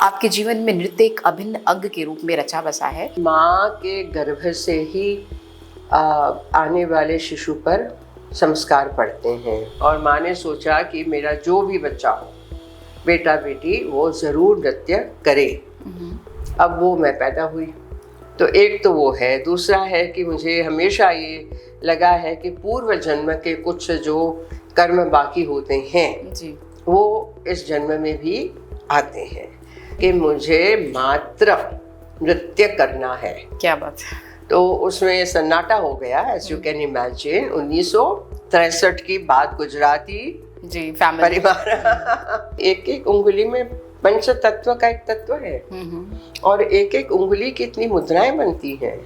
आपके जीवन में नृत्य एक अभिन्न अंग के रूप में रचा बसा है। माँ के गर्भ से ही आने वाले शिशु पर संस्कार पड़ते हैं और माँ ने सोचा कि मेरा जो भी बच्चा हो, बेटा बेटी, वो ज़रूर नृत्य करे। अब वो मैं पैदा हुई, तो एक तो वो है। दूसरा है कि मुझे हमेशा ये लगा है कि पूर्व जन्म के कुछ जो कर्म बाकी होते हैं जी, वो इस जन्म में भी आते हैं कि मुझे मात्र नृत्य करना है। क्या बात है। तो उसमें सन्नाटा हो गया, एज यू कैन इमेजिन। 1963 की बात, गुजराती जी परिवार एक एक उंगली में पंच तत्व का एक तत्व है और एक एक उंगली की इतनी मुद्राएं बनती हैं।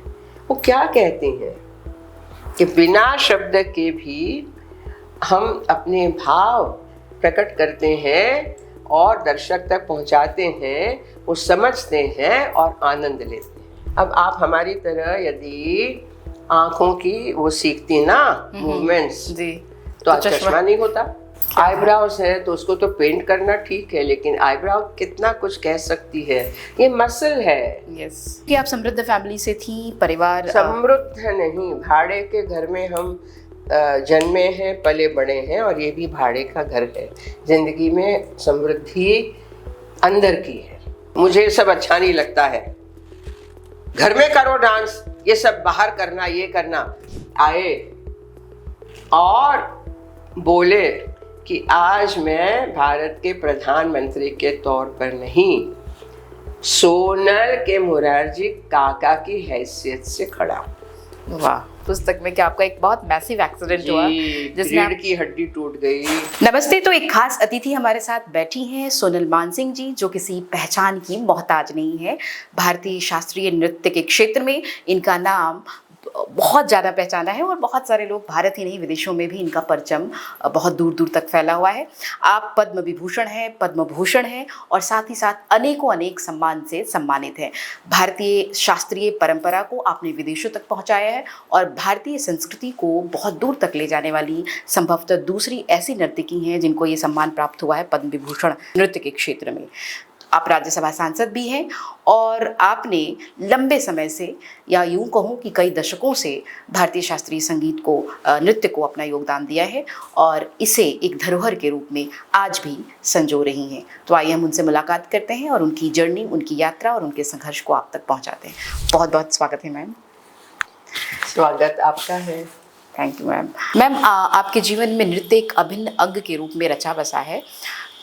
वो क्या कहती हैं कि बिना शब्द के भी हम अपने भाव प्रकट करते हैं और दर्शक तक पहुंचाते हैं, वो समझते हैं और आनंद लेते हैं। अब आप हमारी तरह यदि आंखों की वो सीखती ना मूवमेंट्स जी, तो आज चश्मा नहीं होता। आईब्राउज है तो उसको तो पेंट करना ठीक है, लेकिन आईब्राउ कितना कुछ कह सकती है, ये मसल है। यस। कि आप समृद्ध फैमिली से थी, परिवार समृद्ध नहीं, भाड़े के घर में हम जन्मे हैं, पले बड़े हैं और ये भी भाड़े का घर है। जिंदगी में समृद्धि अंदर की है। मुझे सब अच्छा नहीं लगता है, घर में करो डांस, ये सब बाहर करना, ये करना। आए और बोले कि आज मैं भारत के प्रधानमंत्री के तौर पर नहीं, सोनल के मुरारजी काका की हैसियत से खड़ा हूं। वाह। पुस्तक में क्या आपका एक बहुत मैसिव एक्सीडेंट हुआ जिसमें रीढ़ की हड्डी टूट गई। नमस्ते। तो एक खास अतिथि हमारे साथ बैठी हैं सोनल मानसिंह जी, जो किसी पहचान की मोहताज नहीं है। भारतीय शास्त्रीय नृत्य के क्षेत्र में इनका नाम बहुत ज़्यादा पहचाना है और बहुत सारे लोग, भारत ही नहीं विदेशों में भी इनका परचम बहुत दूर दूर तक फैला हुआ है। आप पद्म विभूषण हैं, पद्म भूषण हैं और साथ ही साथ अनेकों अनेक सम्मान से सम्मानित हैं। भारतीय शास्त्रीय परंपरा को आपने विदेशों तक पहुंचाया है और भारतीय संस्कृति को बहुत दूर तक ले जाने वाली संभवतः दूसरी ऐसी नर्तकी हैं जिनको ये सम्मान प्राप्त हुआ है पद्म विभूषण नृत्य के क्षेत्र में। आप राज्यसभा सांसद भी हैं और आपने लंबे समय से, या यूं कहूं कि कई दशकों से, भारतीय शास्त्रीय संगीत को, नृत्य को अपना योगदान दिया है और इसे एक धरोहर के रूप में आज भी संजो रही हैं। तो आइए हम उनसे मुलाकात करते हैं और उनकी जर्नी, उनकी यात्रा और उनके संघर्ष को आप तक पहुँचाते हैं। बहुत बहुत स्वागत है मैम। स्वागत आपका है। Thank you ma'am. मैम, आपके जीवन में नृत्य एक अभिन्न अंग के रूप में रचा बसा है।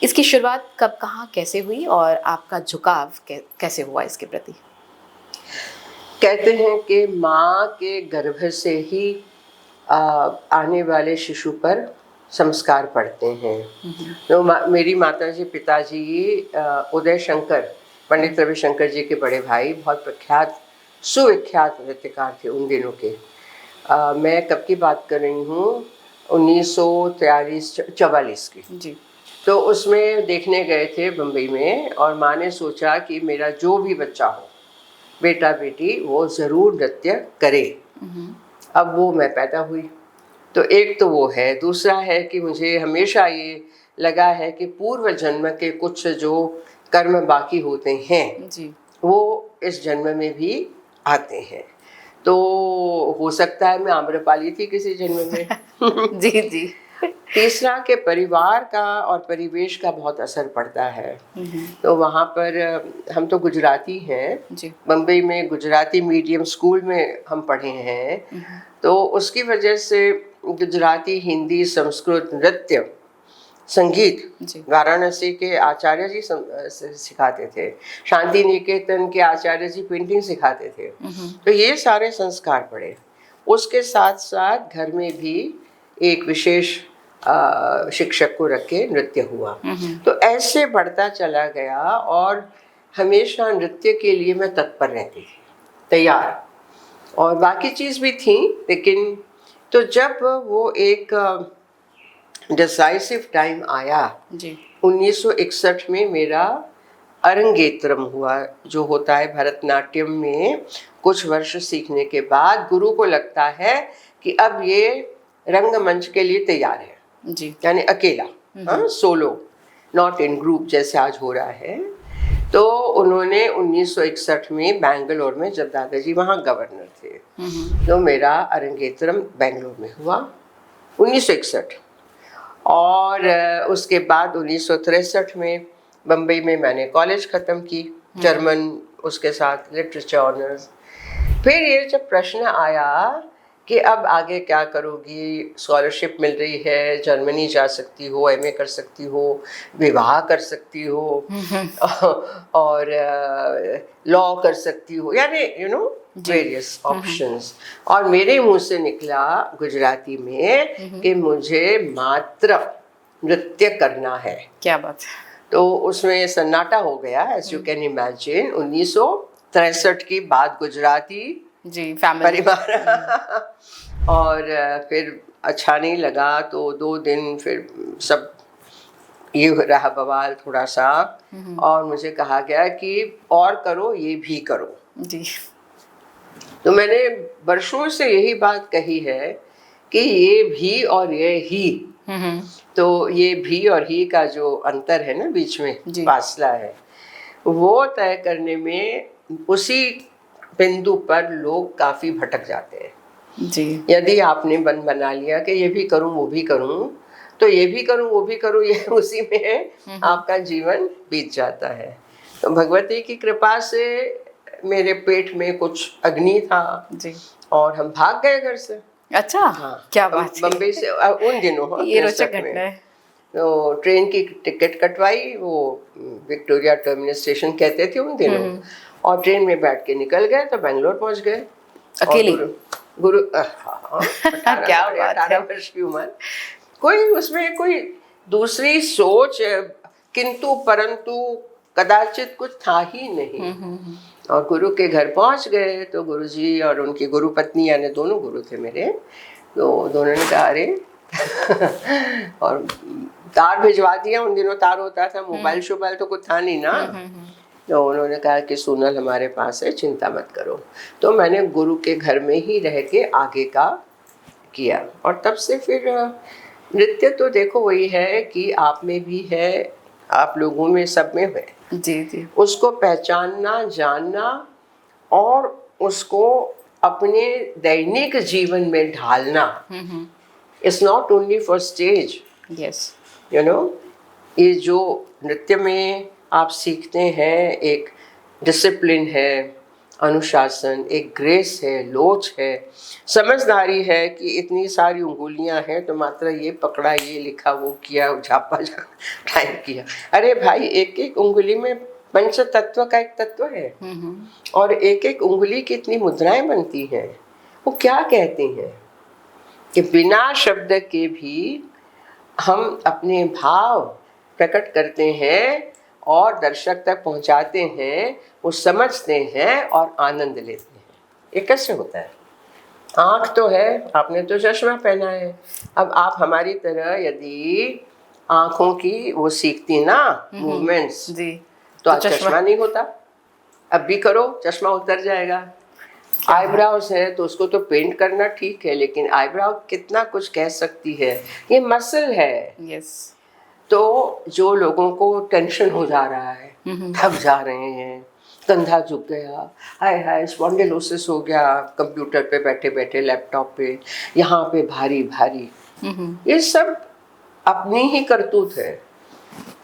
इसकी शुरुआत कब, कहाँ, कैसे हुई और आपका झुकाव कैसे हुआ इसके प्रति? कहते हैं कि माँ के गर्भ से ही आने वाले शिशु पर संस्कार पड़ते हैं। तो मेरी माताजी, पिताजी उदय शंकर, पंडित रविशंकर जी के बड़े भाई, बहुत प्रख्यात सुविख्यात नृत्यकार थे उन दिनों के। मैं कब की बात कर रही हूँ, 1943-44 की जी। तो उसमें देखने गए थे बम्बई में और माँ ने सोचा कि मेरा जो भी बच्चा हो, बेटा बेटी, वो ज़रूर नृत्य करे। अब वो मैं पैदा हुई, तो एक तो वो है। दूसरा है कि मुझे हमेशा ये लगा है कि पूर्व जन्म के कुछ जो कर्म बाकी होते हैं जी, वो इस जन्म में भी आते हैं। तो हो सकता है मैं आम्रपाली थी किसी जन्म में। जी जी। तीसरा के परिवार का और परिवेश का बहुत असर पड़ता है। तो वहाँ पर हम तो गुजराती हैं, बम्बई में गुजराती मीडियम स्कूल में हम पढ़े हैं, तो उसकी वजह से गुजराती, हिंदी, संस्कृत, नृत्य, संगीत वाराणसी के आचार्य जी सिखाते थे, शांति निकेतन के आचार्य जी पेंटिंग सिखाते थे। तो ये सारे संस्कार पड़े। उसके साथ साथ घर में भी एक विशेष शिक्षक को रख के नृत्य हुआ। तो ऐसे बढ़ता चला गया और हमेशा नृत्य के लिए मैं तत्पर रहती थी, तैयार, और बाकी चीज़ भी थी। लेकिन तो जब वो एक डिसाइसिव टाइम आया जी, 1961 में मेरा अरंगेत्रम हुआ, जो होता है भरतनाट्यम में। कुछ वर्ष सीखने के बाद गुरु को लगता है कि अब ये रंगमंच के लिए तैयार है जी, यानी अकेला, सोलो, नॉट इन ग्रुप जैसे आज हो रहा है। तो उन्होंने 1961 में बेंगलोर में, जब दादाजी वहाँ गवर्नर थे, तो मेरा अरंगेत्रम बेंगलोर में हुआ 1961। और उसके बाद 1963 में बम्बई में मैंने कॉलेज ख़त्म की, जर्मन उसके साथ लिटरेचर ऑनर्स। फिर ये जब प्रश्न आया कि अब आगे क्या करोगी, स्कॉलरशिप मिल रही है, जर्मनी जा सकती हो, एमए कर सकती हो, विवाह कर सकती हो और लॉ कर सकती हो, यानी वेरियस ऑप्शंस। और मेरे मुंह से निकला गुजराती में कि मुझे मात्र नृत्य करना है। क्या बात है। तो उसमें सन्नाटा हो गया, एज यू कैन इमेजिन। 1963 की बात, गुजराती जी फैमिली परिवार और फिर अच्छा नहीं लगा, तो 2 दिन फिर सब ये रहा बवाल थोड़ा सा, और मुझे कहा गया कि और करो, ये भी करो जी। तो मैंने वर्षों से यही बात कही है कि ये भी और ये ही, तो ये भी और ही का जो अंतर है ना, बीच में फासला है, वो तय करने में उसी बिंदु पर लोग काफी भटक जाते हैं जी। यदि आपने बना लिया कि ये भी करूं वो भी करूं, तो ये भी करूं वो भी करूं, ये उसी में आपका जीवन बीत जाता है। तो भगवती की कृपा से मेरे पेट में कुछ अग्नि था जी, और हम भाग गए घर से। अच्छा, हाँ, क्या बात है। बम्बई से उन दिनों ये रोचक घटना है। तो ट्रेन की टिकट कटवाई, वो विक्टोरिया टर्मिनस स्टेशन कहते थे उन दिनों, और ट्रेन में बैठ के निकल गए, तो बेंगलोर पहुंच गए अकेले। गुरु 18 वर्ष की उम्र, कोई उसमें कोई दूसरी सोच किंतु परंतु कदाचित कुछ था ही नहीं। और गुरु के घर पहुंच गए तो गुरुजी और उनकी गुरु पत्नी, यानी दोनों गुरु थे मेरे, तो दोनों ने कहा अरे और तार भिजवा दिया। उन दिनों तार होता था, मोबाइल शोबाइल तो कुछ था नहीं ना। तो उन्होंने कहा कि सोनल हमारे पास है, चिंता मत करो। तो मैंने गुरु के घर में ही रह के आगे का किया, और तब से फिर नृत्य तो देखो वही है कि आप में भी है, आप लोगों में, सब में है जी जी। उसको पहचानना, जानना और उसको अपने दैनिक जीवन में ढालना। It's not only for stage, yes, you know. ये जो नृत्य में आप सीखते हैं, एक डिसिप्लिन है, अनुशासन, एक ग्रेस है, लोच है, समझदारी है कि इतनी सारी उंगलियां हैं तो मात्र ये पकड़ा, ये लिखा, वो किया, झापा टाइप किया। अरे भाई, एक एक उंगली में पंच तत्व का एक तत्व है, और एक एक उंगली की इतनी मुद्राएं बनती हैं। वो क्या कहती हैं कि बिना शब्द के भी हम अपने भाव प्रकट करते हैं और दर्शक तक पहुंचाते हैं, वो समझते हैं और आनंद लेते हैं। ये कैसे होता है? आँख तो है, आपने तो चश्मा पहना है। अब आप हमारी तरह यदि आँखों की वो सीखती ना मूवमेंट्स जी, तो आज चश्मा नहीं होता। अब भी करो, चश्मा उतर जाएगा। आईब्राउज है तो उसको तो पेंट करना ठीक है, लेकिन आईब्राउ कितना कुछ कह सकती है, ये मसल है। यस। तो जो लोगों को टेंशन हो जा रहा है, थक जा रहे हैं, कंधा झुक गया, हाय हाय स्पॉन्डिलोसिस हो गया, कंप्यूटर पे बैठे बैठे, लैपटॉप पे, यहाँ पे भारी भारी, ये सब अपनी ही करतूत है।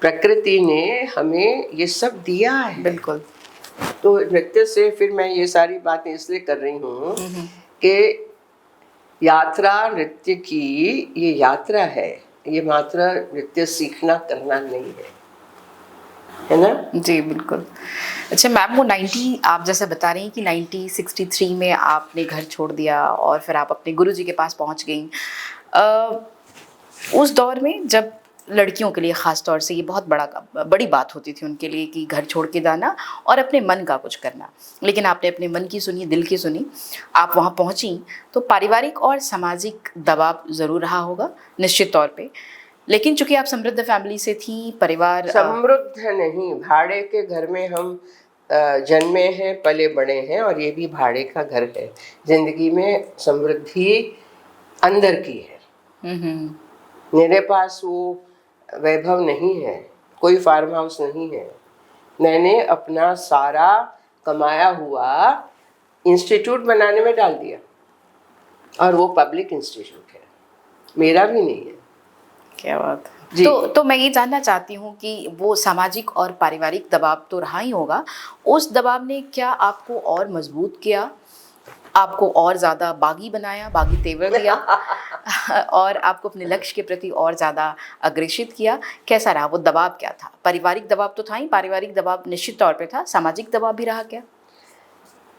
प्रकृति ने हमें ये सब दिया है। बिल्कुल। तो नृत्य से फिर मैं ये सारी बातें इसलिए कर रही हूँ कि यात्रा नृत्य की, ये यात्रा है, ये मात्र नृत्य सीखना करना नहीं है ना? जी बिल्कुल। अच्छा मैम, वो 90, आप जैसे बता रही हैं कि 1963 में आपने घर छोड़ दिया और फिर आप अपने गुरुजी के पास पहुंच गई। उस दौर में जब लड़कियों के लिए ख़ास तौर से ये बहुत बड़ी बात होती थी उनके लिए कि घर छोड़ के जाना और अपने मन का कुछ करना, लेकिन आपने अपने मन की सुनी, दिल की सुनी, आप वहाँ पहुँची। तो पारिवारिक और सामाजिक दबाव ज़रूर रहा होगा निश्चित तौर पे, लेकिन चूंकि आप समृद्ध फैमिली से थी, परिवार समृद्ध नहीं, भाड़े के घर में हम जन्मे हैं, पले बड़े हैं, और ये भी भाड़े का घर है। जिंदगी में समृद्धि अंदर की है। मेरे पास वो वैभव नहीं है, कोई फार्म हाउस नहीं है, मैंने अपना सारा कमाया हुआ इंस्टीट्यूट बनाने में डाल दिया, और वो पब्लिक इंस्टीट्यूट है, मेरा भी नहीं है। क्या बात है। तो मैं ये जानना चाहती हूँ कि वो सामाजिक और पारिवारिक दबाव तो रहा ही होगा, उस दबाव ने क्या आपको और मजबूत किया, आपको और ज़्यादा बागी बनाया, बागी तेवर दिया और आपको अपने लक्ष्य के प्रति और ज़्यादा अग्रेसित किया? कैसा रहा वो दबाव? क्या था? पारिवारिक दबाव तो था ही, पारिवारिक दबाव निश्चित तौर पे था, सामाजिक दबाव भी रहा क्या?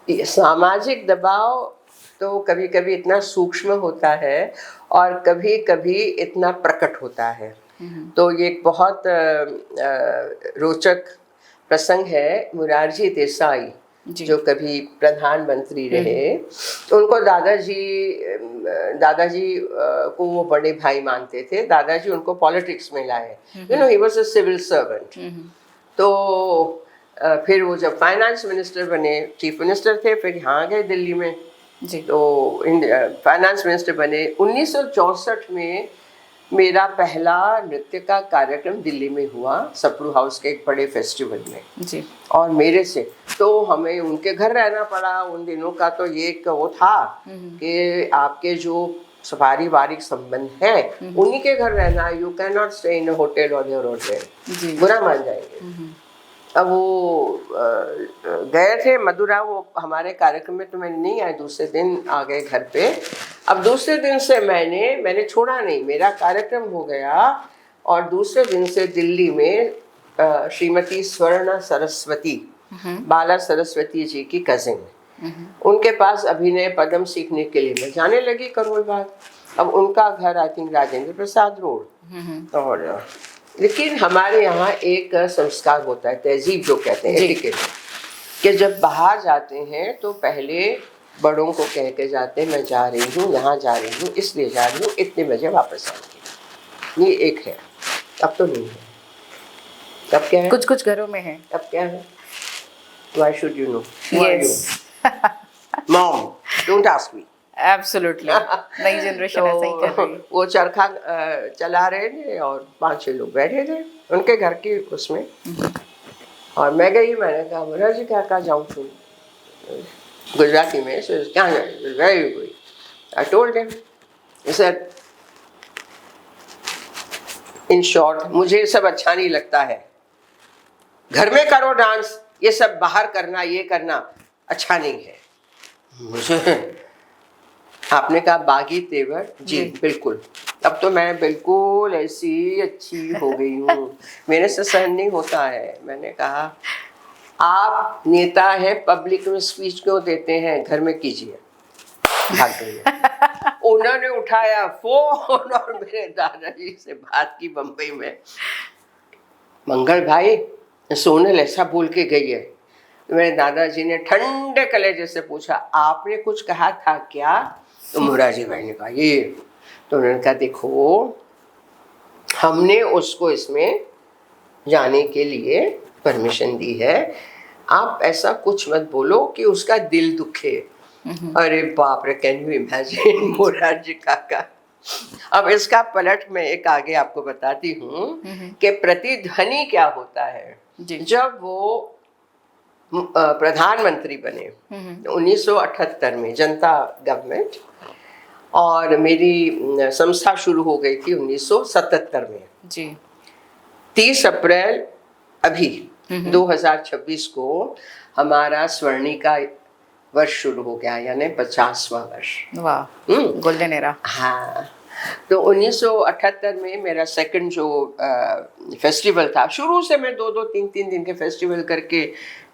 सामाजिक दबाव तो कभी कभी इतना सूक्ष्म होता है और कभी कभी इतना प्रकट होता है। तो ये एक बहुत रोचक प्रसंग है। मुरारजी देसाई जो कभी प्रधानमंत्री रहे, उनको दादाजी को वो बड़े भाई मानते थे। दादाजी उनको पॉलिटिक्स में लाए, he was a civil servant. तो फिर वो जब फाइनेंस मिनिस्टर बने, चीफ मिनिस्टर थे, फिर यहाँ गए दिल्ली में जी। तो फाइनेंस मिनिस्टर बने। 1964 में मेरा पहला नृत्य का कार्यक्रम दिल्ली में हुआ, सप्रू हाउस के एक बड़े फेस्टिवल में जी। और मेरे से तो हमें उनके घर रहना पड़ा। उन दिनों का तो ये वो था कि आपके जो पारिवारिक संबंध है उन्हीं के घर रहना, you can not stay in hotel और योर होटल, बुरा मान जाएंगे। अब वो गए थे मदुरा, वो हमारे कार्यक्रम में तो मैंने नहीं आए, दूसरे दिन आ गए घर पे। अब दूसरे दिन से मैंने छोड़ा नहीं, मेरा कार्यक्रम हो गया और दूसरे दिन से दिल्ली में श्रीमती स्वर्णा सरस्वती, बाला सरस्वती जी की कजिन, उनके पास अभिनय पदम सीखने के लिए मैं जाने लगी करोल बाग। अब उनका घर I think Rajendra Prasad road. और लेकिन हमारे यहाँ एक संस्कार होता है, तहजीब जो कहते हैं, एटिकेट, कि जब बाहर जाते हैं तो पहले बड़ों को कह के जाते हैं मैं जा रही हूँ, यहाँ जा रही हूँ, इसलिए जा रही हूँ, इतने बजे वापस आऊँगी। ये एक है, अब तो नहीं है। अब क्या है? कुछ कुछ घरों में है। अब क्या है? Why should you know? Yes. Mom, don't ask me. Absolutely. नई जनरेशन ऐसा ही कर रही है। वो चरखा चला रहे थे और 5-6 लोग बैठे थे उनके घर की उसमें, और मैं गई, मैंने कहा मुरा जी क्या जाऊँ तुम, गुजराती में, क्या very good. I told him, he said, in short, मुझे ये सब अच्छा नहीं लगता है, घर में करो डांस, ये सब बाहर करना, ये करना अच्छा नहीं है। मुझे आपने कहा बागी तेवर जी, बिल्कुल। अब तो मैं बिल्कुल ऐसी अच्छी हो गई हूँ, मेरे से सहन नहीं होता है। मैंने कहा आप नेता हैं, पब्लिक में स्पीच क्यों देते हैं, घर में कीजिए। भाग गई। उन्होंने उठाया फोन और मेरे दादाजी से बात की बम्बई में, मंगल भाई सोनल ऐसा बोल के गई है। मेरे दादाजी ने ठंडे कलेजे से पूछा आपने कुछ कहा था क्या? तो मुरारजी भाई ने कहा ये। तो उन्होंने कहा देखो, हमने उसको इसमें जाने के लिए परमिशन दी है, आप ऐसा कुछ मत बोलो कि उसका दिल दुखे। अरे बाप रे, कैन यू इमेजिन मुरारजी काका। अब इसका पलट में एक आगे आपको बताती हूँ कि प्रतिध्वनि क्या होता है। जब वो प्रधानमंत्री बने 1978 में, जनता गवर्नमेंट, और मेरी संस्था शुरू हो गई थी 1977 में जी। 30 अप्रैल अभी 2026 को हमारा स्वर्णिका वर्ष शुरू हो गया, यानी 50वां वर्ष। वाह, गोल्डन एरा। हाँ, तो 1978 में मेरा सेकंड जो फेस्टिवल था, शुरू से मैं 2-2, 3-3 दिन के फेस्टिवल करके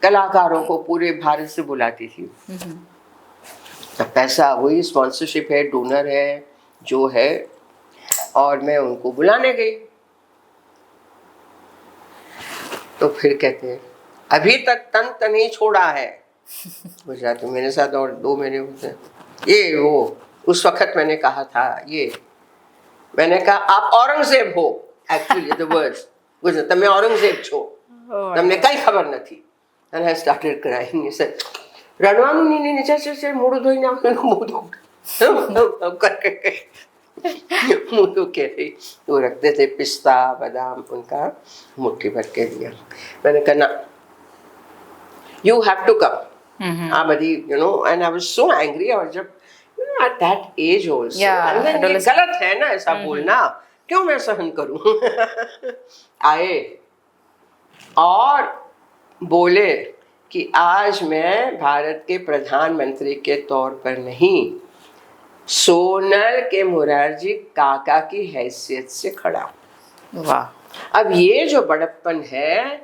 कलाकारों को पूरे भारत से बुलाती थी। अब पैसा वही स्पॉन्सरशिप है, डोनर है जो है, और मैं उनको बुलाने गई। तो फिर कहते हैं अभी तक तंत नहीं छोड़ा है गुजराती, मेरे साथ और 2 मेरे होते हैं, ये वो उस वक्त मैंने कहा था ये, मैंने कहा आप औरंगजेब हो, एक्चुअली द वर्ड्स गुजरात, તમે औरंगजेब છો, તમને કઈ ખબર નથી। and I started crying. He said રડવાનું નહીં, નીચે મોઢું ધોઈને આવવાનું, મોઢું करके मुँह के रही। वो रखते थे पिस्ता बादाम, उनका मुट्ठी भर के दिया। मैंने कहा ना, you have to come. Abadi, you know, and I was so angry. I was just, you know, at that age also. Yeah, and then ये adolescent. गलत है ना ऐसा बोलना, क्यों मैं सहन करूं? आए और बोले कि आज मैं भारत के प्रधानमंत्री के तौर पर नहीं, सोनल के मुरारजी काका की हैसियत से खड़ा हूं। वाह। अब ये जो बड़प्पन है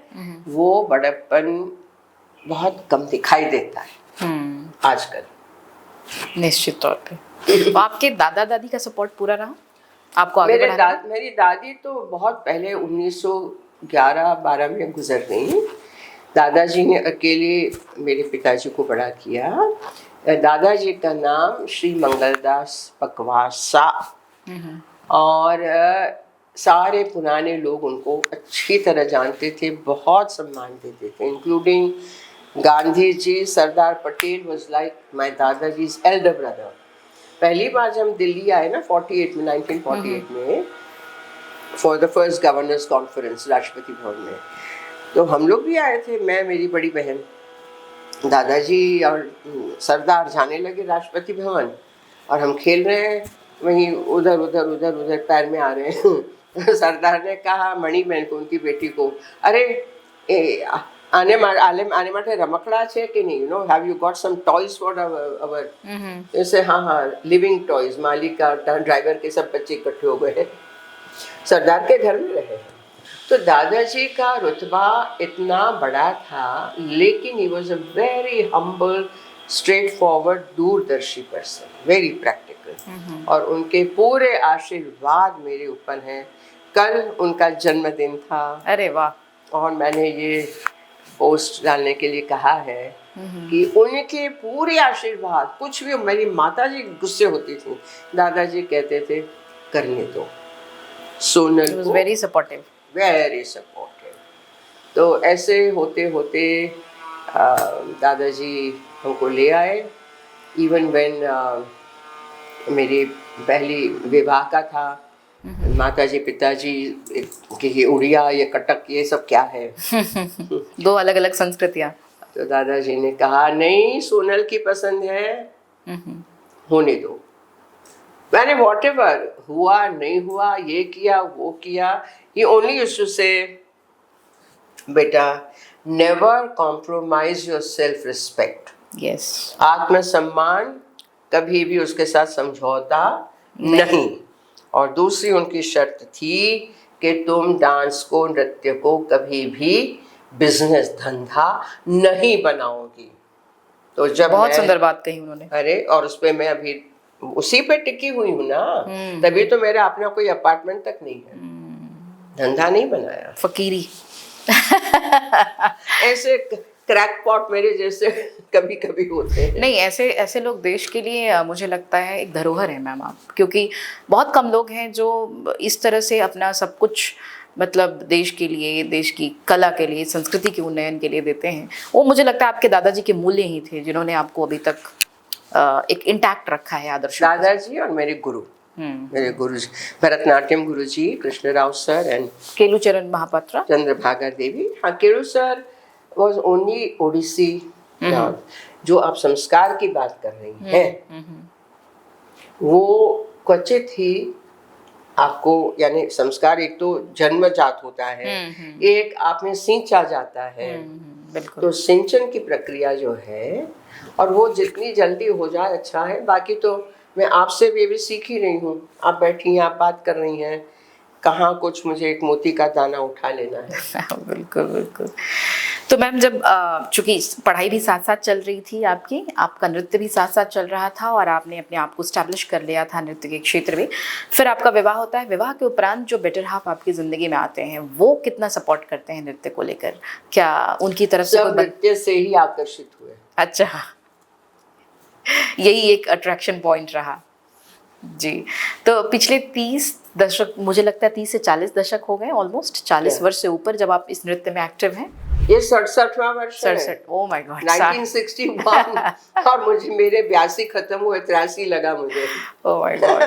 वो बड़प्पन बहुत कम दिखाई देता है आजकल। निश्चित तौर पे। तो आपके दादा दादी का सपोर्ट पूरा रहा आपको आगे बढ़ाने? मेरी दादी तो बहुत पहले 1911-12 में गुजर गई। दादाजी ने अकेले मेरे पिताजी को बड़ा किया। दादाजी का नाम श्री मंगलदास पकवासा, और सारे पुराने लोग उनको अच्छी तरह जानते थे, बहुत सम्मान देते थे, including Gandhi ji. Sardar Patel was like my दादाजी's elder brother। पहली बार जब हम दिल्ली आए ना 1948 में for the first governors conference Rashtrapati Bhavan में, तो हम लोग भी आए थे, मैं, मेरी बड़ी बहन। दादाजी और सरदार जाने लगे राष्ट्रपति भवन और हम खेल रहे हैं वहीं उधर उधर उधर उधर पैर में आ रहे हैं। सरदार ने कहा मणि बहन को, उनकी बेटी को, अरे आने माटे रमकड़ा छे कि नहीं, you know, have you got some toys for our? जैसे हाँ, लिविंग टॉयज। मालिक का, ड्राइवर के सब बच्चे इकट्ठे हो गए, सरदार के घर में रहे। तो दादाजी का रुतबा इतना बड़ा था, लेकिन he was a very humble, straight forward, दूरदर्शी पर्सन, वेरी प्रैक्टिकल, और उनके पूरे आशीर्वाद मेरे ऊपर हैं। कल उनका जन्मदिन था। अरे वाह। और मैंने ये पोस्ट डालने के लिए कहा है कि उनके पूरे आशीर्वाद, कुछ भी, मेरी माताजी गुस्से होती थी, दादाजी कहते थे करने दो, सोनल को वेरी सपोर्टिव, वेरी सपोर्टिव। तो ऐसे होते होते दादाजी हमको ले आए। इवन व्हेन मेरी पहली विवाह का था, माताजी पिताजी कि ये उड़िया, ये कटक, ये सब क्या है? दो अलग अलग संस्कृतियाँ। तो दादाजी ने कहा नहीं, सोनल की पसंद है, होने दो। मैंने व्हाटएवर हुआ नहीं हुआ, ये किया वो किया, he only used to say, बेटा, never compromise your self respect। yes। आत्मसम्मान कभी भी उसके साथ समझौता नहीं। और दूसरी उनकी शर्त थी कि तुम डांस को, नृत्य को कभी भी बिजनेस, धंधा नहीं बनाओगी। तो जब बहुत सुंदर बात कही उन्होंने। अरे, और उस पे मैं अभी उसी पे टिकी हुई हूँ ना, तभी तो मेरा अपना कोई अपार्टमेंट तक नहीं है, धंधा नहीं बनाया। फकीरी। ऐसे क्रैकपॉट मेरे जैसे कभी कभी होते हैं। नहीं, ऐसे लोग देश के लिए मुझे लगता है एक धरोहर है मैम आप, क्योंकि बहुत कम लोग हैं जो इस तरह से अपना सब कुछ, मतलब देश के लिए, देश की कला के लिए, संस्कृति के उन्नयन के लिए देते हैं। वो मुझे लगता है आपके दादाजी के मूल्य ही थे जिन्होंने आपको अभी तक एक इंटैक्ट रखा है, आदर्श। दादाजी और मेरे गुरु, मेरे गुरु जी, भरतनाट्यम गुरु जी कृष्ण राव सर एंड केलुचरण महापात्रा, चंद्रभागा देवी। हाँ, केलू सर वॉज ओनली ओडिसी। जो आप संस्कार की बात कर रही हैं, वो क्वचित ही आपको, यानी संस्कार एक तो जन्मजात होता है, एक आप में सिंचा जाता है। तो सिंचन की प्रक्रिया जो है, और वो जितनी जल्दी हो जाए अच्छा है। बाकी तो मैं आपसे भी सीख ही रही हूँ, आप बैठी हैं, आप बात कर रही हैं, कहाँ कुछ मुझे एक मोती का दाना उठा लेना है। बिल्कुल बिल्कुल। तो मैम, जब चूंकि पढ़ाई भी साथ साथ चल रही थी आपकी, आपका नृत्य भी साथ साथ चल रहा था और आपने अपने आप को स्टैब्लिश कर लिया था नृत्य के क्षेत्र में, फिर आपका विवाह होता है। विवाह के उपरांत जो बेटर हाफ आपकी ज़िंदगी में आते हैं, वो कितना सपोर्ट करते हैं नृत्य को लेकर? क्या उनकी तरफ से नृत्य से ही आकर्षित हुए। अच्छा, यही एक अट्रैक्शन पॉइंट रहा जी। तो पिछले 30 दशक, मुझे लगता है 30 से 40 दशक हो गए, ऑलमोस्ट 40 वर्ष से ऊपर जब आप इस नृत्य में एक्टिव हैं। ये 67वां वर्ष है। 67, ओह माय गॉड, 1961। और मुझे, मेरे 82 खत्म हुए, 83 लगा मुझे। Oh my god.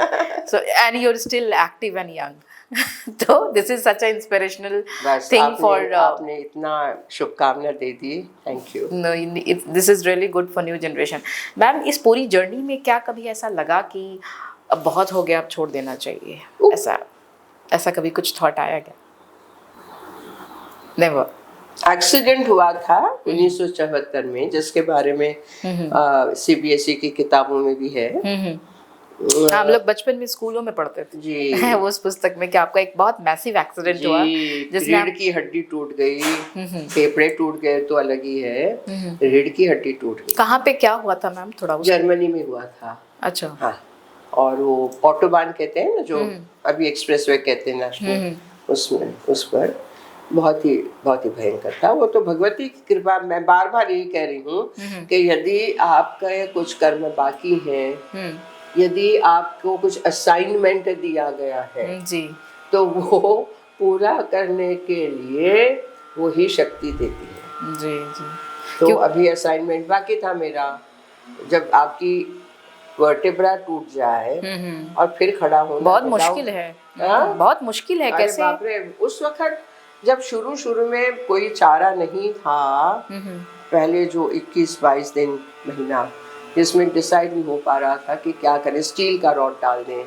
So and you are still active and young. तो this is such a inspirational बस थिंग फॉर आपने इतना शुभकामना दे दी, thank you. No, this is really good for new generation. Ma'am, इस पूरी जर्नी में क्या कभी ऐसा लगा कि अब बहुत हो गया, अब छोड़ देना चाहिए, ऐसा कभी कुछ थॉट आया क्या? नेवर। एक्सीडेंट हुआ था 1974 में, जिसके बारे में सीबीएसई की किताबों में भी है। हम लोग बचपन में स्कूलों में पढ़ते थे जी। उस पुस्तक में कि आपका एक बहुत मैसिव एक्सीडेंट हुआ जिसमें रीढ़ की हड्डी टूट गई, फेफड़े टूट गए तो अलग ही है, रीढ़ की हड्डी टूट गई। कहाँ पे क्या हुआ था मैम, थोड़ा जर्मनी में हुआ था। अच्छा। हाँ, और वो ऑटोबान कहते हैं ना, जो अभी एक्सप्रेसवे कहते हैं नेशनल, उसमें उस पर बहुत ही भयंकर था वो। तो भगवती की कृपा, मैं बार बार यही कह रही हूँ कि यदि आपका कुछ कर्म बाकी है, यदि आपको कुछ असाइनमेंट दिया गया है जी, तो वो पूरा करने के लिए वो ही शक्ति देती है। जी जी। तो अभी असाइनमेंट बाकी था मेरा, जब आपकी वर्टेब्रा टूट जाए और फिर खड़ा होना बहुत मुश्किल है। बहुत मुश्किल है। कैसे? बाप रे, उस वक्त जब शुरू में कोई चारा नहीं था, पहले जो 21-22 दिन महीना, जिसमें डिसाइड नहीं हो पा रहा था कि क्या करें, स्टील का रॉड डाल दें,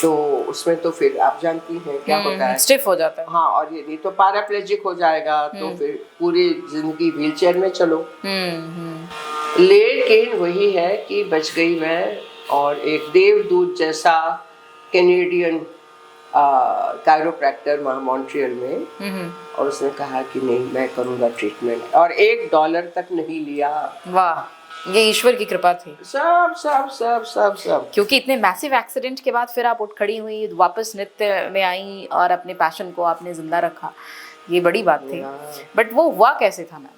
तो उसमें तो फिर आप जानती हैं क्या होता है, स्टिफ हो जाता है। हाँ, और यदि तो पैराप्लेजिक हो जाएगा तो फिर पूरी जिंदगी व्हीलचेयर में चलो। लेकिन वही है कि बच गई मैं, और एक देवदूत जैसा कैनेडियन कायरोप्रैक्टर वहाँ मॉन्ट्रियल में, और उसने कहा कि नहीं, मैं करूँगा ट्रीटमेंट, और $1 तक नहीं लिया। वाह, ये ईश्वर की कृपा थी। सब सब सब सब सब क्योंकि इतने मैसिव एक्सीडेंट के बाद फिर आप उठ खड़ी हुई, वापस नृत्य में आई और अपने पैशन को आपने जिंदा रखा, ये बड़ी बात थी। बट वो हुआ कैसे था मैम?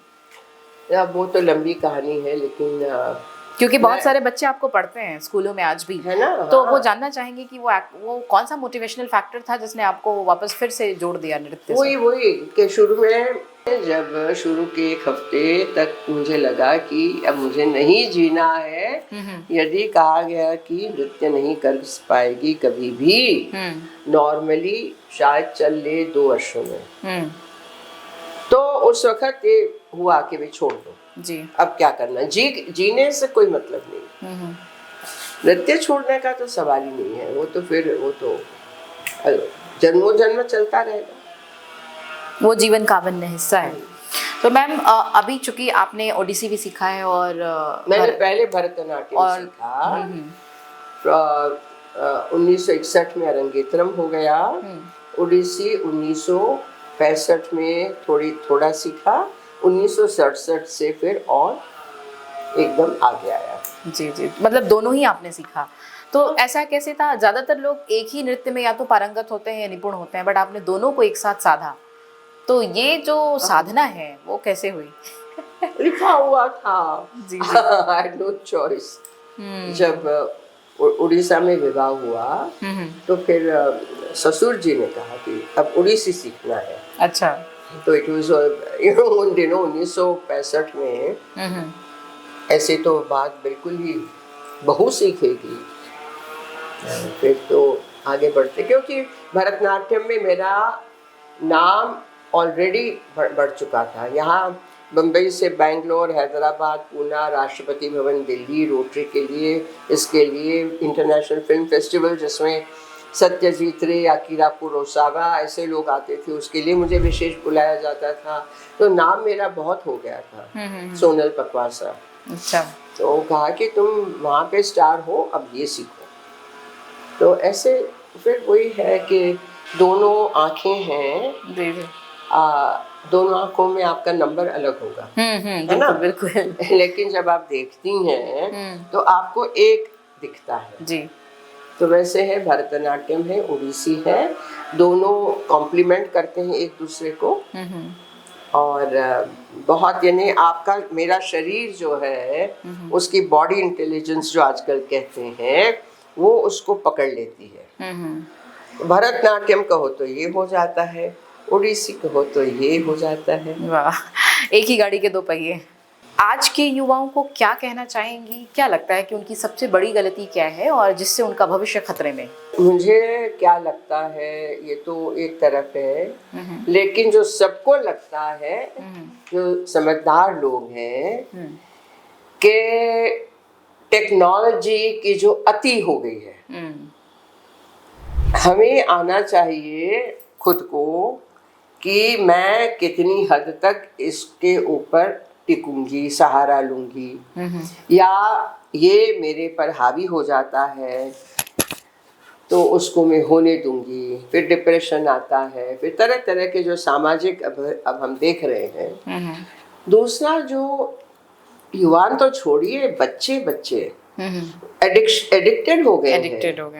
वो तो लंबी कहानी है, लेकिन क्योंकि बहुत सारे बच्चे आपको पढ़ते हैं स्कूलों में आज भी, है ना, तो वो जानना चाहेंगे कि वो कौन सा मोटिवेशनल फैक्टर था जिसने आपको वापस फिर से जोड़ दिया नृत्य से? वही कि शुरू में, जब शुरू के 1 हफ्ते तक मुझे लगा कि अब मुझे नहीं जीना है, यदि कहा गया कि नृत्य नहीं कर पाएगी कभी भी नॉर्मली, शायद चल ले 2 वर्षों में, तो उस वक्त ये हुआ कि वे छोड़ दो जी, अब क्या करना, जीने से कोई मतलब नहीं, नृत्य छोड़ने का तो सवाल ही नहीं है, वो तो फिर वो तो जन्मों जन्म चलता रहेगा, वो जीवन का अभिन्न हिस्सा है। तो मैम, अभी चूंकि आपने ओडिसी भी सीखा है और मैंने पहले भरतनाट्यम सीखा, 1961 में अरंगेत्रम हो गया, ओडिसी 1965 में थोड़ा सीखा, 1967 से फिर और एकदम आगे आया। जी जी, मतलब दोनों ही आपने सीखा। तो ऐसा कैसे था? ज्यादातर लोग एक ही नृत्य में या तो पारंगत होते हैं या निपुण होते हैं, बट आपने दोनों को एक साथ साधा, तो ये जो साधना है वो कैसे हुई? लिखा हुआ था, जी I had no choice। जब उड़ीसा में विवाह हुआ तो फिर ससुर जी ने कहा कि अब उड़ीसी सीखना है। अच्छा। तो इट वाज उन दिनों 1965 में ऐसे तो बात बिल्कुल ही बहू सीखेगी, फिर तो आगे बढ़ते, क्योंकि भरतनाट्यम में मेरा नाम ऑलरेडी बढ़ चुका था। यहाँ बम्बई से बेंगलोर, हैदराबाद, पूना, राष्ट्रपति भवन दिल्ली, रोटरी के लिए, इसके लिए इंटरनेशनल फिल्म फेस्टिवल जिसमें सत्यजीत रे, अकीरा कुरोसावा ऐसे लोग आते थे, उसके लिए मुझे विशेष बुलाया जाता था, तो नाम मेरा बहुत हो गया था, सोनल पकवासा। अच्छा। तो कहा कि तुम वहाँ पे स्टार हो, अब ये सीखो। तो ऐसे फिर वही है कि दोनों आँखें हैं, दोनों आँखों में आपका नंबर अलग होगा, है ना, बिल्कुल। लेकिन जब आप देखती हैं तो आपको एक दिखता है जी। तो वैसे है, भरतनाट्यम है, ओडिसी है, दोनों कॉम्प्लीमेंट करते हैं एक दूसरे को, और बहुत, यानी आपका मेरा शरीर जो है उसकी बॉडी इंटेलिजेंस जो आजकल कहते हैं वो उसको पकड़ लेती है। भरतनाट्यम कहो तो ये हो जाता है, ओडिसी कहो तो ये हो जाता है। वाह, एक ही गाड़ी के दो पहिए। आज के युवाओं को क्या कहना चाहेंगी? क्या लगता है कि उनकी सबसे बड़ी गलती क्या है और जिससे उनका भविष्य खतरे में? मुझे क्या लगता है, ये तो एक तरफ है, लेकिन जो सबको लगता है, जो समझदार लोग हैं, कि टेक्नोलॉजी की जो अति हो गई है, हमें आना चाहिए खुद को कि मैं कितनी हद तक इसके ऊपर टिकूंगी, सहारा लूंगी, या ये मेरे पर हावी हो जाता है तो उसको मैं होने दूंगी। फिर डिप्रेशन आता है, फिर तरह तरह के जो सामाजिक अब हम देख रहे हैं। दूसरा, जो युवान तो छोड़िए, बच्चे एडिक्टेड हो गए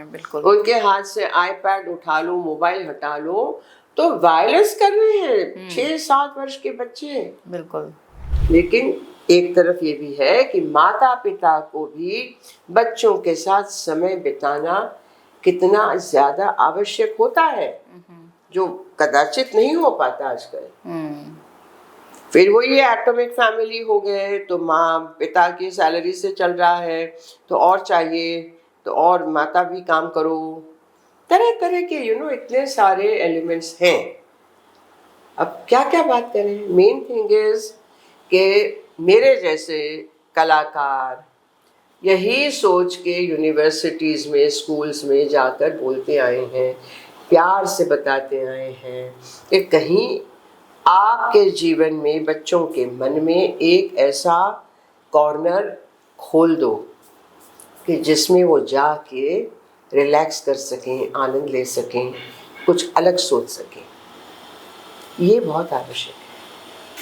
बिल्कुल। उनके हाथ से आईपैड उठा लो, मोबाइल हटा लो तो वायलेंस कर रहे हैं 6-7 वर्ष के बच्चे। बिल्कुल। लेकिन एक तरफ ये भी है कि माता पिता को भी बच्चों के साथ समय बिताना कितना ज्यादा आवश्यक होता है, जो कदाचित नहीं हो पाता आजकल। फिर वो ये एटॉमिक फैमिली हो गए, तो माँ पिता की सैलरी से चल रहा है तो और चाहिए, तो और माता भी काम करो, तरह तरह के इतने सारे एलिमेंट्स हैं। अब क्या क्या बात करें। मेन थिंग इज कि मेरे जैसे कलाकार यही सोच के यूनिवर्सिटीज़ में, स्कूल्स में जाकर बोलते आए हैं, प्यार से बताते आए हैं कि कहीं आपके जीवन में, बच्चों के मन में एक ऐसा कॉर्नर खोल दो कि जिसमें वो जाके रिलैक्स कर सकें, आनंद ले सकें, कुछ अलग सोच सकें। ये बहुत आवश्यक है।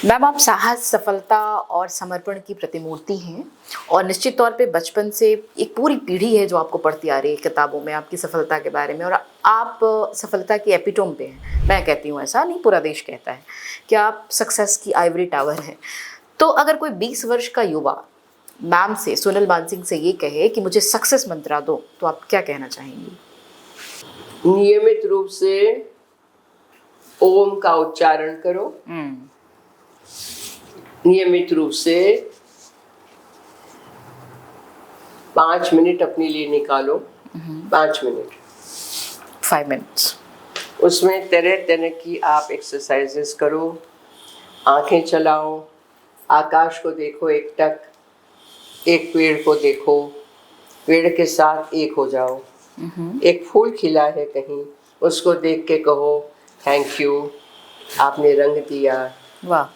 मैम, आप साहस, सफलता और समर्पण की प्रतिमूर्ति हैं और निश्चित तौर पे बचपन से एक पूरी पीढ़ी है जो आपको पढ़ती आ रही है किताबों में आपकी सफलता के बारे में, और आप सफलता की एपिटोम पे हैं। मैं कहती हूँ, ऐसा नहीं, पूरा देश कहता है कि आप सक्सेस की आइवरी टावर हैं। तो अगर कोई 20 वर्ष का युवा मैम से, सोनल मानसिंह से ये कहे कि मुझे सक्सेस मंत्रा दो, तो आप क्या कहना चाहेंगी? नियमित रूप से ओम का उच्चारण करो, नियमित रूप से 5 मिनट अपने लिए निकालो, 5 मिनट, 5 मिनट्स, उसमें तरह तरह की आप एक्सरसाइजेस करो, आंखें चलाओ, आकाश को देखो एकटक, एक पेड़ को देखो, पेड़ के साथ एक हो जाओ। एक फूल खिला है कहीं, उसको देख के कहो थैंक यू, आपने रंग दिया। वाह।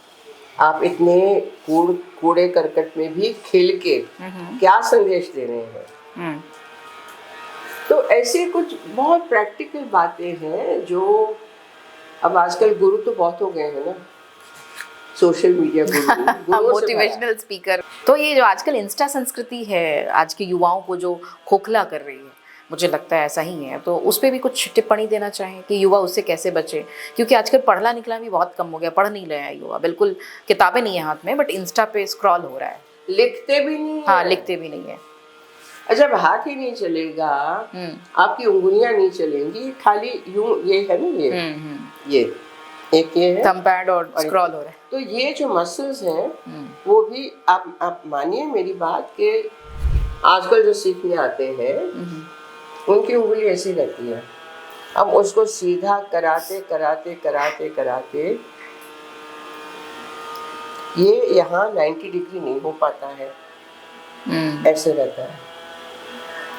आप इतने कूड़े करकट में भी खिल के क्या संदेश दे रहे हैं। तो ऐसे कुछ बहुत प्रैक्टिकल बातें हैं जो अब आजकल गुरु तो बहुत हो गए हैं ना, सोशल मीडिया गुरु मोटिवेशनल स्पीकर। तो ये जो आजकल इंस्टा संस्कृति है आज के युवाओं को जो खोखला कर रही है, मुझे लगता है ऐसा ही है, तो उस पर भी कुछ टिप्पणी देना चाहें कि युवा उससे कैसे बचे? क्योंकि आजकल पढ़ना निकला भी बहुत कम हो गया, पढ़ नहीं रहे हैं युवा, बिल्कुल किताबें नहीं है हाथ में, बट इंस्टा पे स्क्रॉल हो रहा है, लिखते भी नहीं है। हाँ, लिखते भी नहीं है। जब हाथ ही नहीं चलेगा, आपकी उंगलियां नहीं चलेंगी, खाली यूं, ये है ना, ये एक ये है थंब पैड और स्क्रॉल हो रहा है। तो ये जो मसल्स हैं वो भी आप मानिए मेरी बात कि आजकल जो सीखने आते हैं उनकी उंगली ऐसी रहती है। अब उसको सीधा कराते कराते कराते कराते ये यहाँ 90 डिग्री नहीं हो पाता है, ऐसे रहता है।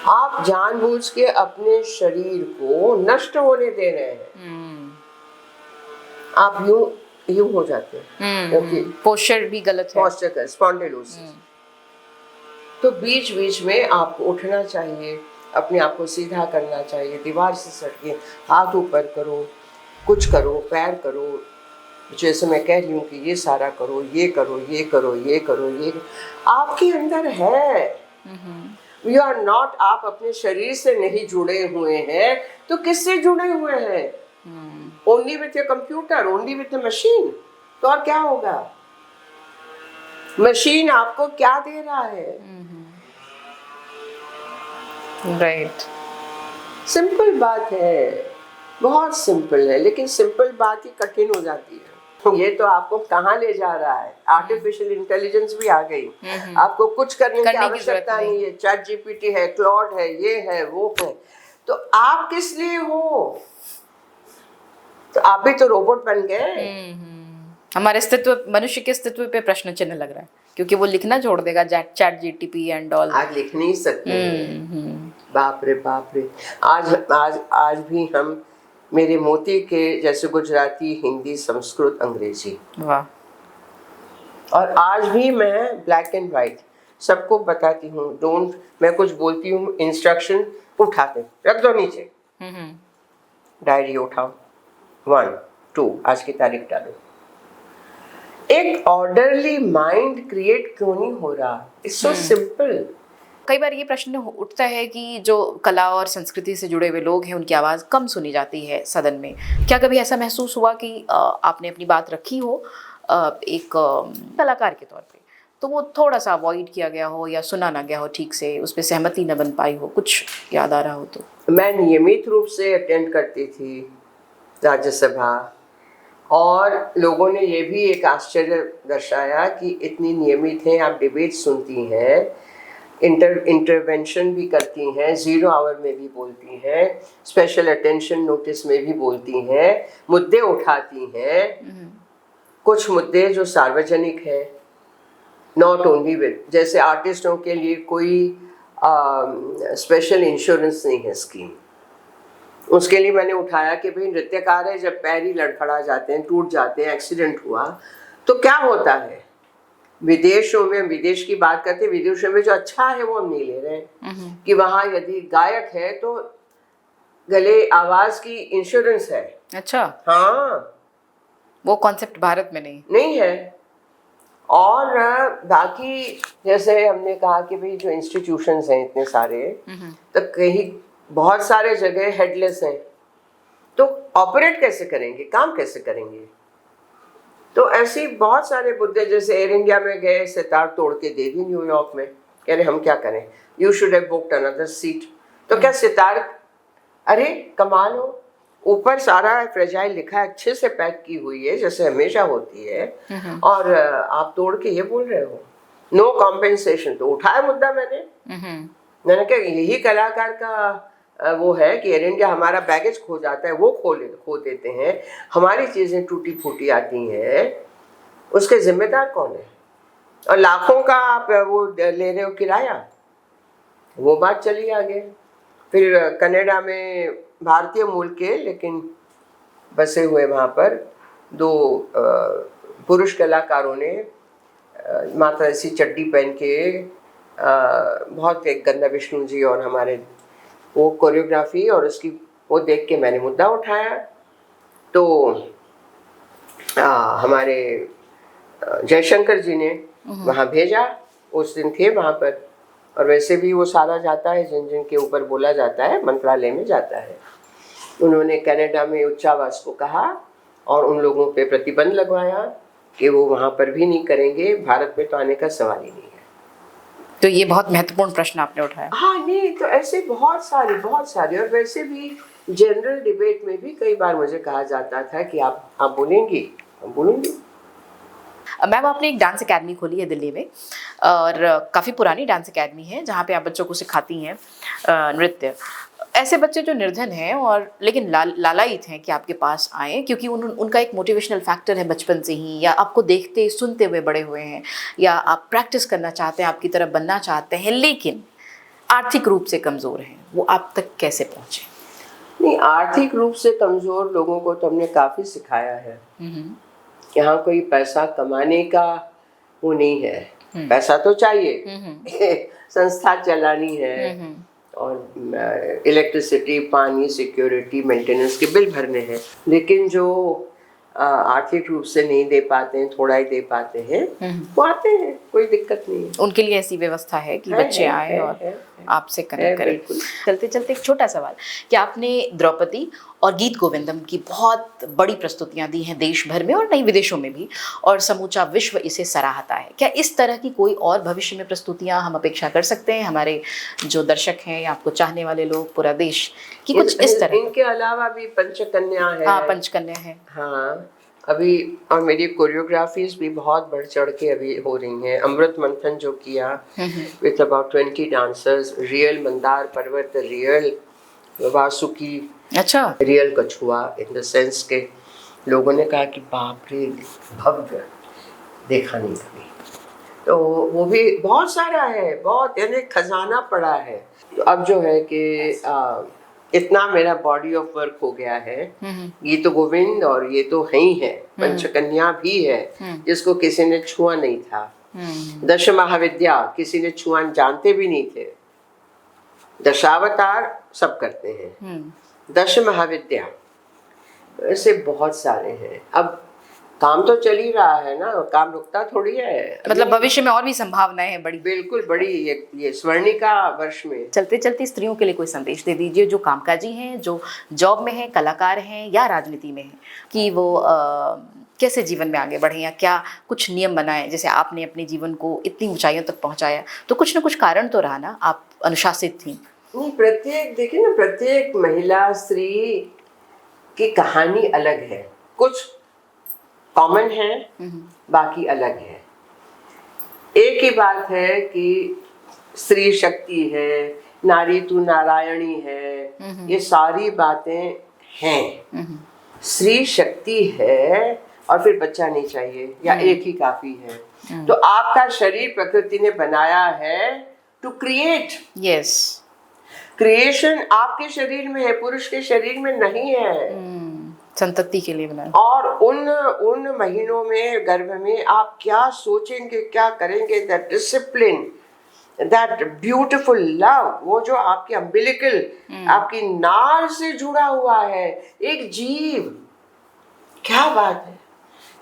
आप जानबूझ के अपने शरीर को नष्ट होने दे रहे हैं। आप यूं हो जाते हैं, क्योंकि पोस्चर भी गलत है, पोस्चर का स्पॉन्डिलोसिस। तो बीच बीच में आपको उठना चाहिए, अपने आप को सीधा करना चाहिए, दीवार से सट के हाथ ऊपर करो, कुछ करो, पैर करो, जैसे मैं कह रही हूँ कि ये सारा करो, ये करो, ये करो, ये करो, ये आपके अंदर है। यू आर नॉट, आप अपने शरीर से नहीं जुड़े हुए हैं तो किससे जुड़े हुए हैं? Only with your computer, only with the machine. तो और क्या होगा? मशीन आपको क्या दे रहा है? राइट। सिंपल बात है, बहुत सिंपल है, लेकिन सिंपल बात ही कठिन हो जाती है। ये तो आपको कहाँ ले जा रहा है, आर्टिफिशियल इंटेलिजेंस भी आ गई, आपको कुछ करने की आवश्यकता नहीं है, चैट जीपीटी है, क्लॉड है, ये है वो है, तो आप किस लिए हो? तो आप भी तो रोबोट बन गए। हमारे अस्तित्व, मनुष्य के अस्तित्व पे प्रश्न चिन्ह लग रहा है, क्योंकि वो लिखना छोड़ देगा, चैट जीटीपी एंड ऑल। आज लिख नहीं सकते हैं। बाप रे बाप रे, आज भी हम मेरे मोती के जैसे गुजराती, हिंदी, संस्कृत, अंग्रेजी, वाह। और आज भी मैं ब्लैक एंड वाइट सबको बताती हूँ, डोंट, मैं कुछ बोलती हूँ, इंस्ट्रक्शन उठाते रख दो नीचे, डायरी उठाओ, 1 2 आज की तारीख डालो। एक ऑर्डरली माइंड क्रिएट क्यों नहीं हो रहा? It's so simple. कई बार ये प्रश्न उठता है कि जो कला और संस्कृति से जुड़े हुए लोग हैं उनकी आवाज़ कम सुनी जाती है सदन में। क्या कभी ऐसा महसूस हुआ कि आपने अपनी बात रखी हो एक कलाकार के तौर पे, तो वो थोड़ा सा अवॉइड किया गया हो या सुना ना गया हो ठीक से, उस पर सहमति न बन पाई हो, कुछ याद आ रहा हो तो? मैं नियमित रूप से अटेंड करती थी राज्यसभा, और लोगों ने ये भी एक आश्चर्य दर्शाया कि इतनी नियमित हैं आप, डिबेट सुनती हैं, इंटरवेंशन भी करती हैं, 0 आवर में भी बोलती हैं, स्पेशल अटेंशन नोटिस में भी बोलती हैं, मुद्दे उठाती हैं, कुछ मुद्दे जो सार्वजनिक हैं, नॉट ओनली विद, जैसे आर्टिस्टों के लिए कोई स्पेशल इंश्योरेंस नहीं है स्कीम, उसके लिए मैंने उठाया कि भाई नृत्यकार है, जब पैर ही लड़खड़ा जाते हैं, टूट जाते हैं, एक्सीडेंट हुआ तो क्या होता है? विदेशों में, विदेश की बात करते हैं, विदेशों में जो अच्छा है वो हम नहीं ले रहे हैं, कि वहाँ यदि गायक है तो गले आवाज की इंश्योरेंस है। अच्छा, हाँ, वो कॉन्सेप्ट भारत में नहीं है। और बाकी जैसे हमने कहा कि भाई जो इंस्टीट्यूशंस हैं इतने सारे, तो कहीं बहुत सारे जगह हेडलेस हैं, तो ऑपरेट कैसे करेंगे, काम कैसे करेंगे? तो ऐसी बहुत सारे मुद्दे, जैसे एयर इंडिया में गए, सितार तोड़ के दे दी न्यूयॉर्क में, कह रहे हम क्या करें, you should have booked another seat. तो क्या सितार, अरे कमाल हो, ऊपर सारा फ्रेजाइल लिखा है, अच्छे से पैक की हुई है जैसे हमेशा होती है, और आप तोड़ के ये बोल रहे हो नो कॉम्पेंसेशन। तो उठाया मुद्दा मैंने कहा यही कलाकार का वो है कि एयर इंडिया हमारा बैगेज खो जाता है, वो खो देते हैं, हमारी चीज़ें टूटी फूटी आती हैं, उसके जिम्मेदार कौन है? और लाखों का आप वो ले रहे हो किराया, वो बात चली आगे। फिर कनाडा में भारतीय मूल के लेकिन बसे हुए वहाँ पर 2 पुरुष कलाकारों ने माता ऐसी चड्डी पहन के बहुत, एक गंदा विष्णु जी और हमारे, वो कोरियोग्राफी और उसकी वो देख के मैंने मुद्दा उठाया। तो हमारे जयशंकर जी ने वहाँ भेजा, उस दिन थे वहाँ पर, और वैसे भी वो सारा जाता है, जिन जिन के ऊपर बोला जाता है मंत्रालय में जाता है। उन्होंने कनाडा में उच्चावास को कहा और उन लोगों पे प्रतिबंध लगवाया कि वो वहाँ पर भी नहीं करेंगे, भारत में तो आने का सवाल ही नहीं है। तो ये बहुत महत्वपूर्ण प्रश्न आपने उठाया। हाँ, नहीं तो ऐसे बहुत सारे, और वैसे भी जनरल डिबेट में भी कई बार मुझे कहा जाता था कि आप बोलेंगी, हम बोलेंगे। मैम, आपने एक डांस एकेडमी खोली है दिल्ली में, और काफ़ी पुरानी डांस एकेडमी है जहाँ पे आप बच्चों को सिखाती हैं नृत्य। ऐसे बच्चे जो निर्धन हैं और लेकिन लालायित हैं कि आपके पास आए, क्योंकि उनका एक मोटिवेशनल फैक्टर है बचपन से ही, या आपको देखते सुनते हुए बड़े हुए हैं, या आप प्रैक्टिस करना चाहते हैं, आपकी तरफ बनना चाहते हैं, लेकिन आर्थिक रूप से कमज़ोर हैं, वो आप तक कैसे पहुँचे? नहीं, आर्थिक रूप से कमज़ोर लोगों को तो हमने काफ़ी सिखाया है। यहाँ कोई पैसा कमाने का वो नहीं है, पैसा तो चाहिए, संस्था चलानी है, और इलेक्ट्रिसिटी, पानी, सिक्योरिटी, मेंटेनेंस के बिल भरने हैं, लेकिन जो आर्थिक रूप से नहीं दे पाते हैं, थोड़ा ही दे पाते हैं, वो आते हैं, कोई दिक्कत नहीं है। उनके लिए ऐसी व्यवस्था है कि बच्चे आए और आपसे कनेक्ट करें। चलते चलते एक छोटा सवाल कि आपने द्रौपदी और गीत गोविंदम की बहुत बड़ी प्रस्तुतियां दी हैं देश भर में और नई विदेशों में भी, और समूचा विश्व इसे सराहता है। क्या इस तरह की कोई और भविष्य में प्रस्तुतियां हम अपेक्षा कर सकते हैं, हमारे जो दर्शक हैं या आपको चाहने वाले लोग, पूरा देश, कि कुछ इस तरह? इनके अलावा भी पंचकन्या है। हाँ, पंचकन्या है। हाँ, अभी और मेरी कोरियोग्राफीज भी बहुत बढ़ चढ़ के अभी हो रही हैं। अमृत मंथन जो किया with about 20 dancers, real Mandar पर्वत, रियल वासुकी, अच्छा, रियल कछुआ, इन द सेंस के लोगों ने कहा कि बाप रे, भव्य, देखा नहीं कभी। तो वो भी बहुत सारा है, बहुत, यानी खजाना पड़ा है। तो अब जो है कि इतना मेरा बॉडी ऑफ वर्क हो गया है। ये तो गोविंद और ये तो है ही है, पंचकन्या भी है जिसको किसी ने छुआ नहीं था। दश महाविद्या किसी ने छुआ, जानते भी नहीं थे। दशावतार सब करते हैं, दश महाविद्या ऐसे बहुत सारे हैं। अब काम तो चल ही रहा है ना, काम रुकता थोड़ी है। मतलब भविष्य में और भी संभावनाएं हैं बड़ी, बिल्कुल बड़ी। ये स्वर्णिका वर्ष में चलते चलते स्त्रियों के लिए कोई संदेश दे दीजिए, जो कामकाजी हैं, जो जॉब में हैं, कलाकार हैं या राजनीति में हैं, कि वो कैसे जीवन में आगे बढ़े या क्या कुछ नियम बनाएं। जैसे आपने अपने जीवन को इतनी ऊंचाइयों तक पहुंचाया तो कुछ न कुछ कारण तो रहा ना, आप अनुशासित थी। नहीं, प्रत्येक, देखिए ना, प्रत्येक महिला स्त्री की कहानी अलग है। कुछ कॉमन है, बाकी अलग है। एक ही बात है कि स्त्री शक्ति है, नारी तू नारायणी है, ये सारी बातें हैं। स्त्री शक्ति है और फिर बच्चा नहीं चाहिए या एक ही काफी है। तो आपका शरीर प्रकृति ने बनाया है टू क्रिएट। यस, क्रिएशन आपके शरीर में है, पुरुष के शरीर में नहीं है। संतति के लिए बनाया। और उन महीनों में, गर्भ में आप क्या सोचेंगे, क्या करेंगे, that discipline, that beautiful love, वो जो आपकी अम्बिलिकल, आपकी नाल से जुड़ा हुआ है एक जीव, क्या बात है।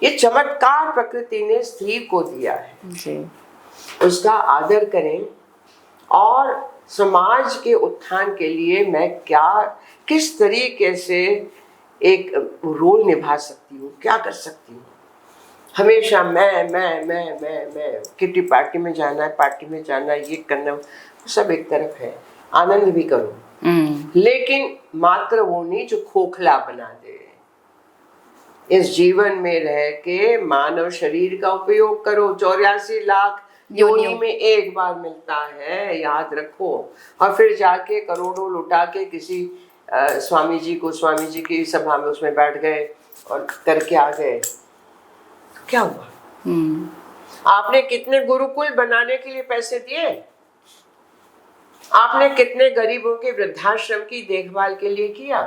ये चमत्कार प्रकृति ने स्त्री को दिया है जी। उसका आदर करें। और समाज के उत्थान के लिए मैं किस तरीके से एक रोल निभा सकती हूँ, क्या कर सकती हूँ। हमेशा मैं किटी पार्टी में जाना है, पार्टी में जाना है, ये करना, सब एक तरफ है। आनंद भी करो, लेकिन मात्र वो नहीं जो खोखला बना दे। इस जीवन में रह के मानव शरीर का उपयोग करो। 84 लाख योनि में एक बार मिलता है, याद रखो। और फिर जाके करोड़ों लुटा के किसी स्वामी जी की सभा में उसमें बैठ गए और करके आ गए, क्या हुआ? आपने कितने गुरुकुल बनाने के लिए पैसे दिए? आपने कितने गरीबों के वृद्धाश्रम की देखभाल के लिए किया?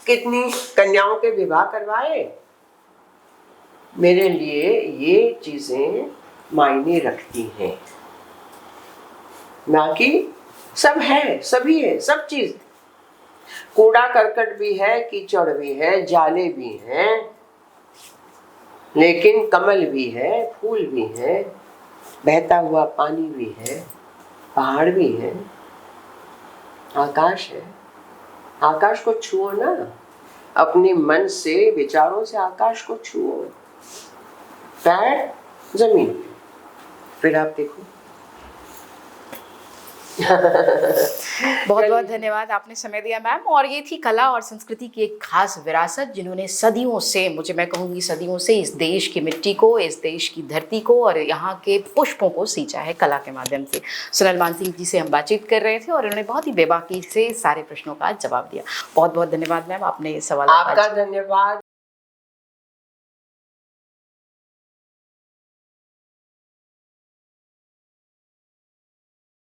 कितनी कन्याओं के विवाह करवाए? मेरे लिए ये चीजें मायने रखती हैं, ना कि सब है, सभी है, सब चीज। कूड़ा करकट भी है, कीचड़ भी है, जाले भी हैं, लेकिन कमल भी है, फूल भी है, बहता हुआ पानी भी है, पहाड़ भी है, आकाश है। आकाश को छुओ ना, अपने मन से, विचारों से आकाश को छुओ। पैर जमीन पे, फिर आप देखो। बहुत बहुत धन्यवाद, आपने समय दिया मैम। और ये थी कला और संस्कृति की एक खास विरासत, जिन्होंने सदियों से, मैं कहूँगी सदियों से, इस देश की मिट्टी को, इस देश की धरती को और यहाँ के पुष्पों को सींचा है कला के माध्यम से। सोनल मानसिंह जी से हम बातचीत कर रहे थे और उन्होंने बहुत ही बेबाकी से सारे प्रश्नों का जवाब दिया। बहुत बहुत धन्यवाद मैम, आपने सवाल। आपका धन्यवाद।